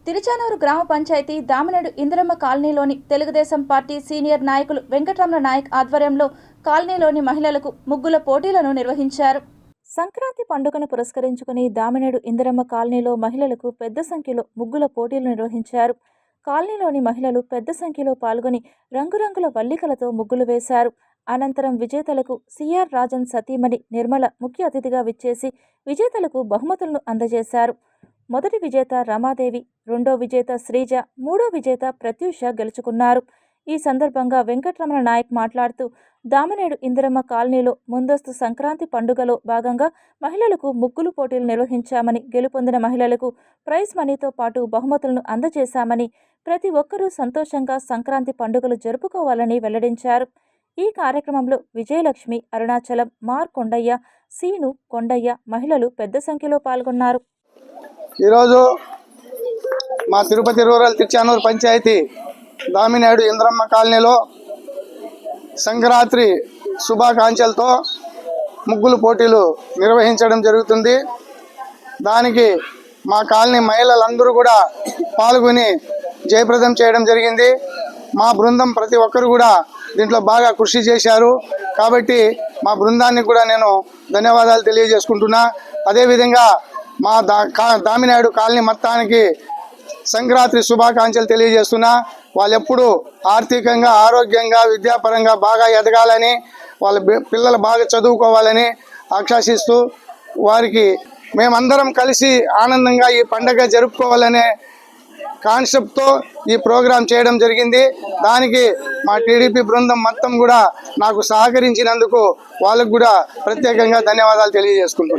తిరుచానూరు గ్రామ పంచాయతీ దామినేడు ఇందిరమ్మ కాలనీలోని Telugu Desam party senior నాయకులు వెంకటరమణ నాయక్ ఆధ్వర్యంలో కాలనీలోని మహిళలకు ముగ్గుల పోటీలను నిర్వహించారు. సంక్రాంతి పండుగను పురస్కరించుకుని దామినేడు ఇందిరమ్మ కాలనీలో మహిళలకు పెద్ద సంఖ్యలో ముగ్గుల పోటీలు నిర్వహించారు. కాలనీలోని మహిళలు పెద్ద సంఖ్యలో పాల్గొని రంగురంగుల వల్లికలతో ముగ్గులు వేశారు. అనంతరం విజేతలకు సిఆర్ రాజన్ సతీమణి నిర్మల ముఖ్య అతిథిగా విచ్చేసి విజేతలకు బహుమతులను అందజేశారు. మొదటి విజేత రమాదేవి, రెండో విజేత శ్రీజ, మూడో విజేత ప్రత్యూష గెలుచుకున్నారు. ఈ సందర్భంగా వెంకటరమణ నాయక్ మాట్లాడుతూ దామినేడు ఇందిరమ్మ కాలనీలో ముందస్తు సంక్రాంతి పండుగలో భాగంగా మహిళలకు ముగ్గులు పోటీలు నిర్వహించామని, గెలుపొందిన మహిళలకు ప్రైజ్ మనీతో పాటు బహుమతులను అందజేశామని, ప్రతి ఒక్కరూ సంతోషంగా సంక్రాంతి పండుగలు జరుపుకోవాలని వెల్లడించారు. ఈ కార్యక్రమంలో విజయలక్ష్మి, అరుణాచలం, మార్ కొండయ్య, సీను, కొండయ్య మహిళలు పెద్ద సంఖ్యలో పాల్గొన్నారు. ఈరోజు మా తిరుపతి రూరల్ తిరుచానూరు పంచాయతీ దామినేడు ఇంద్రమ్మ కాలనీలో సంక్రాంతి శుభాకాంక్షలతో ముగ్గులు పోటీలు నిర్వహించడం జరుగుతుంది. దానికి మా కాలనీ మహిళలందరూ కూడా పాల్గొని జయప్రదం చేయడం జరిగింది. మా బృందం ప్రతి ఒక్కరు కూడా దీంట్లో బాగా కృషి చేశారు. కాబట్టి మా బృందానికి కూడా నేను ధన్యవాదాలు తెలియజేసుకుంటున్నా. అదేవిధంగా మా దామినేడు కాలనీ మొత్తానికి సంక్రాంతి శుభాకాంక్షలు తెలియజేస్తున్నా. వాళ్ళు ఎప్పుడు ఆర్థికంగా, ఆరోగ్యంగా, విద్యాపరంగా బాగా ఎదగాలని, వాళ్ళ పిల్లలు బాగా చదువుకోవాలని ఆకాంక్షిస్తూ వారికి మేమందరం కలిసి ఆనందంగా ఈ పండగ జరుపుకోవాలనే కాన్సెప్ట్తో ఈ ప్రోగ్రాం చేయడం జరిగింది. దానికి మా టీడీపీ బృందం మొత్తం కూడా నాకు సహకరించినందుకు వాళ్ళకు కూడా ప్రత్యేకంగా ధన్యవాదాలు తెలియజేసుకుంటున్నాను.